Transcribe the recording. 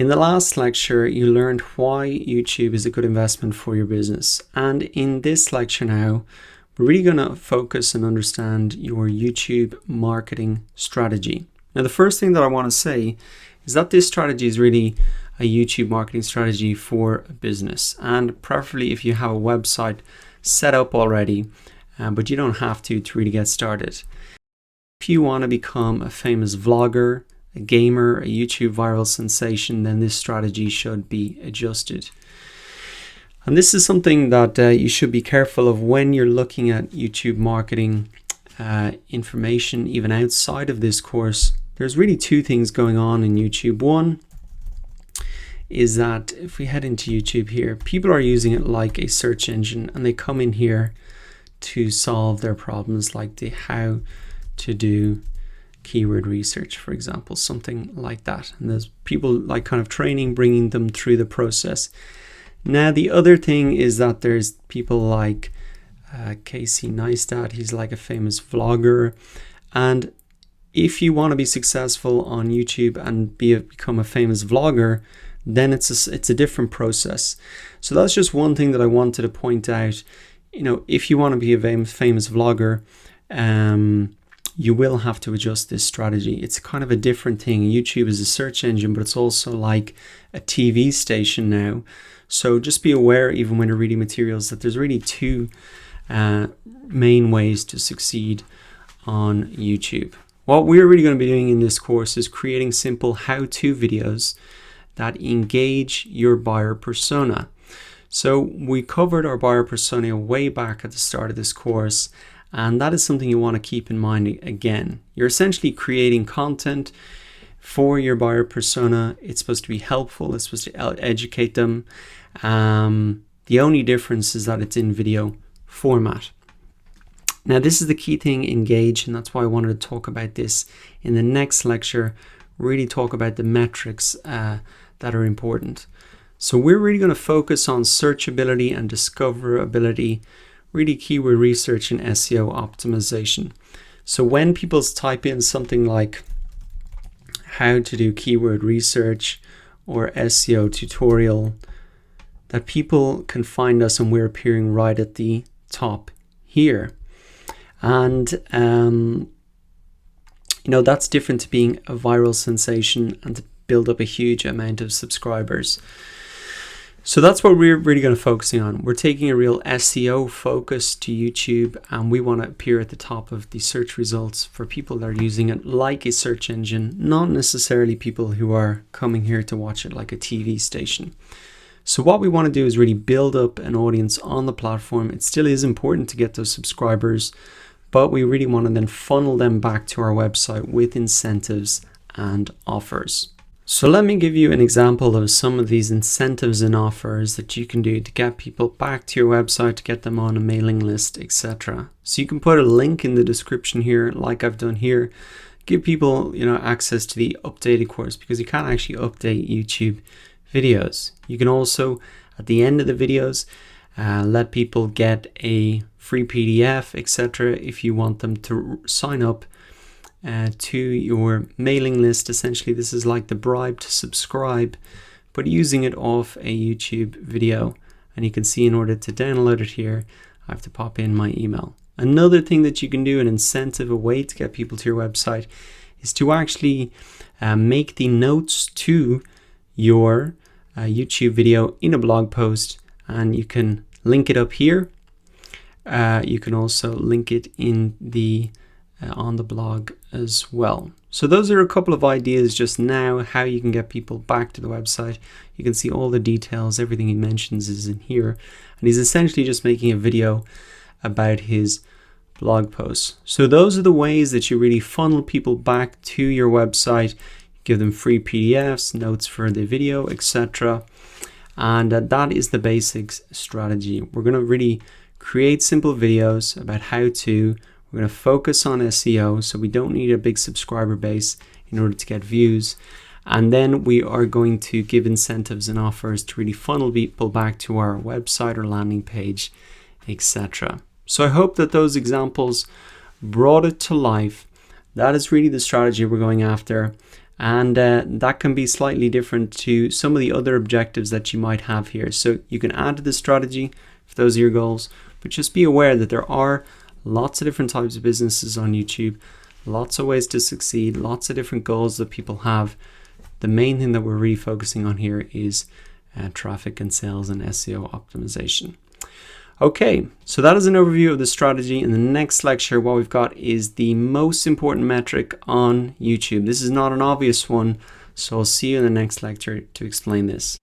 In the last lecture, you learned why YouTube is a good investment for your business. And in this lecture now, we're really going to focus and understand your YouTube marketing strategy. Now, the first thing that I want to say is that this strategy is really a YouTube marketing strategy for a business, and preferably if you have a website set up already, but you don't have to really get started. If you want to become a famous vlogger, a gamer, a YouTube viral sensation, then this strategy should be adjusted. And this is something that you should be careful of when you're looking at YouTube marketing information, even outside of this course. There's really two things going on in YouTube. One is that if we head into YouTube here, people are using it like a search engine, and they come in here to solve their problems, like the how to do keyword research, for example, something like that. And there's people like kind of training, bringing them through the process. Now, the other thing is that there's people like Casey Neistat. He's like a famous vlogger. And if you want to be successful on YouTube and become a famous vlogger, then it's a different process. So that's just one thing that I wanted to point out. You know, if you want to be a famous vlogger, you will have to adjust this strategy. It's kind of a different thing. YouTube is a search engine, but it's also like a TV station now. So just be aware, even when you're reading materials, that there's really two main ways to succeed on YouTube. What we're really going to be doing in this course is creating simple how-to videos that engage your buyer persona. So we covered our buyer persona way back at the start of this course, and that is something you want to keep in mind again. You're essentially creating content for your buyer persona. It's supposed to be helpful. It's supposed to educate them. The only difference is that it's in video format. Now, this is the key thing, engage, and that's why I wanted to talk about this in the next lecture, really talk about the metrics that are important. So we're really going to focus on searchability and discoverability, really keyword research and SEO optimization. So when people type in something like how to do keyword research or SEO tutorial, that people can find us and we're appearing right at the top here. And that's different to being a viral sensation and to build up a huge amount of subscribers. So that's what we're really going to focus on. We're taking a real SEO focus to YouTube, and we want to appear at the top of the search results for people that are using it like a search engine, not necessarily people who are coming here to watch it like a TV station. So what we want to do is really build up an audience on the platform. It still is important to get those subscribers, but we really want to then funnel them back to our website with incentives and offers. So let me give you an example of some of these incentives and offers that you can do to get people back to your website, to get them on a mailing list, etc. So you can put a link in the description here, like I've done here. Give people, access to the updated course, because you can't actually update YouTube videos. You can also, at the end of the videos, let people get a free PDF, etc. if you want them to sign up to your mailing list. Essentially, this is like the bribe to subscribe, but using it off a YouTube video. And you can see, in order to download it here, I have to pop in my email. Another thing that you can do, an incentive, a way to get people to your website, is to actually make the notes to your YouTube video in a blog post, and you can link it up here. You can also link it in the on the blog as well. So those are a couple of ideas just now how you can get people back to the website. You can see all the details, everything he mentions is in here, and he's essentially just making a video about his blog posts. So those are the ways that you really funnel people back to your website. Give them free PDFs, notes for the video, etc. And that is the basics strategy. We're going to really create simple videos about how to. We're going to focus on SEO, so we don't need a big subscriber base in order to get views. And then we are going to give incentives and offers to really funnel people back to our website or landing page, etc. So I hope that those examples brought it to life. That is really the strategy we're going after. And that can be slightly different to some of the other objectives that you might have here. So you can add to the strategy if those are your goals, but just be aware that there are lots of different types of businesses on YouTube, lots of ways to succeed, lots of different goals that people have. The main thing that we're really focusing on here is traffic and sales and SEO optimization. Okay, so that is an overview of the strategy. In the next lecture, what we've got is the most important metric on YouTube. This is not an obvious one, so I'll see you in the next lecture to explain this.